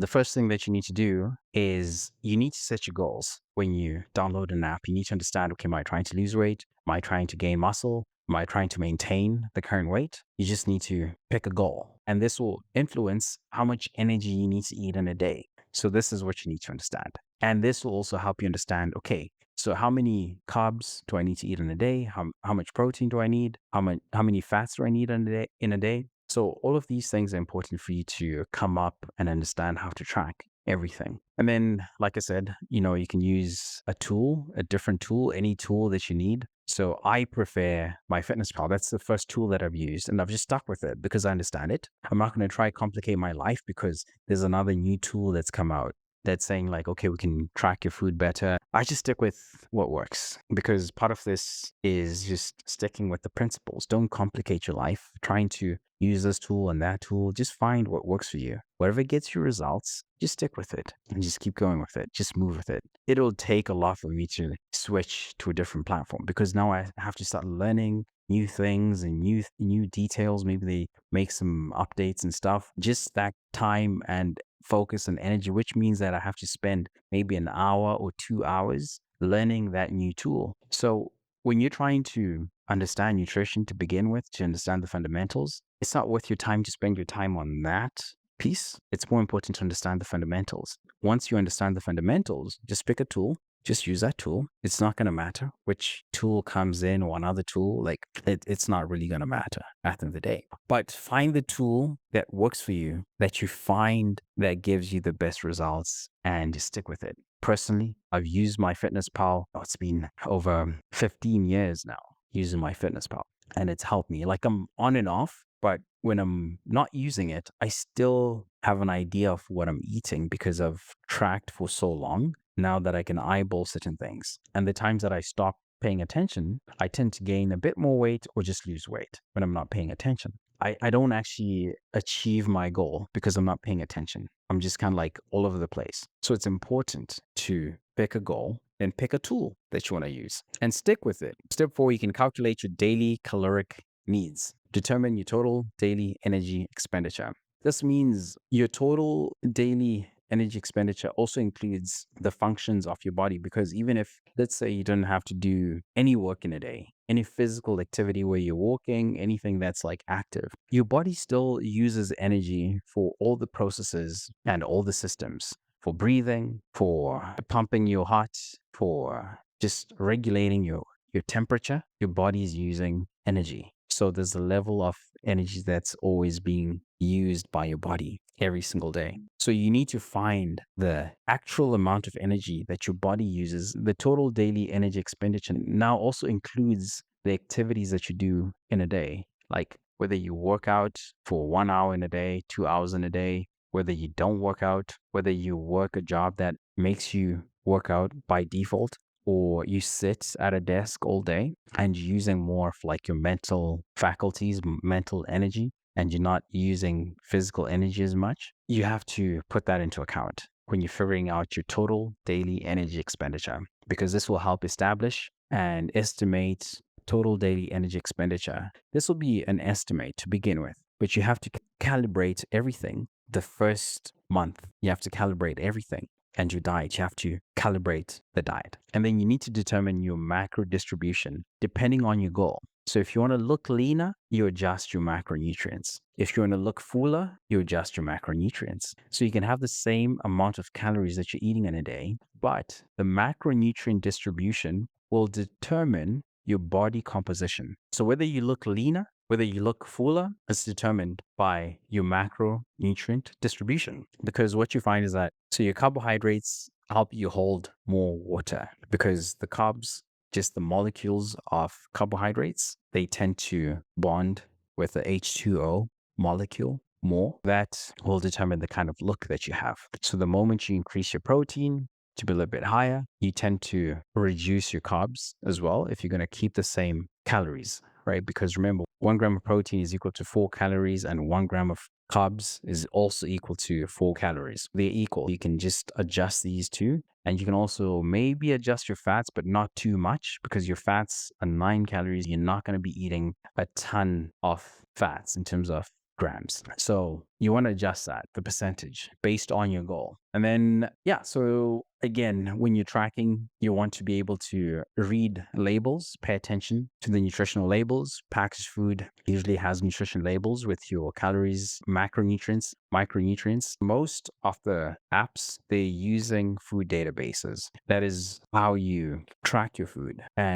the first thing that you need to do is you need to set your goals. When you download an app, you need to understand, okay, am I trying to lose weight? Am I trying to gain muscle? Am I trying to maintain the current weight? You just need to pick a goal. And this will influence how much energy you need to eat in a day. So this is what you need to understand. And this will also help you understand, okay, so how many carbs do I need to eat in a day? How much protein do I need? How many fats do I need in a day? So all of these things are important for you to come up and understand how to track everything. And then, like I said, you can use a tool, a different tool, any tool that you need. So I prefer MyFitnessPal. That's the first tool that I've used, and I've just stuck with it because I understand it. I'm not going to try complicate my life because there's another new tool that's come out that's saying like, okay, we can track your food better. I just stick with what works because part of this is just sticking with the principles. Don't complicate your life trying to use this tool and that tool. Just find what works for you. Whatever gets you results, just stick with it and just keep going with it. Just move with it. It'll take a lot for me to switch to a different platform because now I have to start learning new things and new details. Maybe they make some updates and stuff. Just that time and focus and energy, which means that I have to spend maybe an hour or 2 hours learning that new tool. So when you're trying to understand nutrition to begin with, to understand the fundamentals, it's not worth your time to spend your time on that piece. It's more important to understand the fundamentals. Once you understand the fundamentals, just pick a tool. Just use that tool. It's not going to matter which tool comes in or another tool. Like it's not really going to matter at the end of the day. But find the tool that works for you, that you find that gives you the best results, and just stick with it. Personally, I've used MyFitnessPal. It's been over 15 years now using MyFitnessPal, and it's helped me. Like I'm on and off, but when I'm not using it, I still have an idea of what I'm eating because I've tracked for so long now that I can eyeball certain things. And the times that I stop paying attention, I tend to gain a bit more weight or just lose weight when I'm not paying attention. I don't actually achieve my goal because I'm not paying attention. I'm just kind of like all over the place. So it's important to pick a goal and pick a tool that you want to use and stick with it. Step 4, you can calculate your daily caloric needs. Determine your total daily energy expenditure. This means your total daily energy expenditure also includes the functions of your body, because even if, let's say, you don't have to do any work in a day, any physical activity where you're walking, anything that's like active, your body still uses energy for all the processes and all the systems, for breathing, for pumping your heart, for just regulating your temperature. Your body is using energy. So there's a level of energy that's always being used by your body every single day. So you need to find the actual amount of energy that your body uses. The total daily energy expenditure now also includes the activities that you do in a day, like whether you work out for 1 hour in a day, 2 hours in a day, whether you don't work out, whether you work a job that makes you work out by default, or you sit at a desk all day and you're using more of like your mental faculties, mental energy, and you're not using physical energy as much, you have to put that into account when you're figuring out your total daily energy expenditure, because this will help establish and estimate total daily energy expenditure. This will be an estimate to begin with, but you have to calibrate everything the first month. You have to calibrate everything. And your diet, you have to calibrate the diet. And then you need to determine your macro distribution depending on your goal. So if you want to look leaner, you adjust your macronutrients. If you want to look fuller, you adjust your macronutrients. So you can have the same amount of calories that you're eating in a day, but the macronutrient distribution will determine your body composition. So whether you look leaner, whether you look fuller, is determined by your macronutrient distribution. Because what you find is that, so your carbohydrates help you hold more water, because the carbs, just the molecules of carbohydrates, they tend to bond with the H2O molecule more. That will determine the kind of look that you have. So the moment you increase your protein to be a little bit higher, you tend to reduce your carbs as well if you're going to keep the same calories, right? Because remember, 1 gram of protein is equal to 4 calories, and 1 gram of carbs is also equal to 4 calories. They're equal. You can just adjust these two, and you can also maybe adjust your fats, but not too much, because your fats are 9 calories. You're not going to be eating a ton of fats in terms of grams. So you want to adjust that, the percentage, based on your goal. And then, yeah, so again, when you're tracking, you want to be able to read labels, pay attention to the nutritional labels. Packaged food usually has nutrition labels with your calories, macronutrients, micronutrients. Most of the apps, they're using food databases. That is how you track your food. And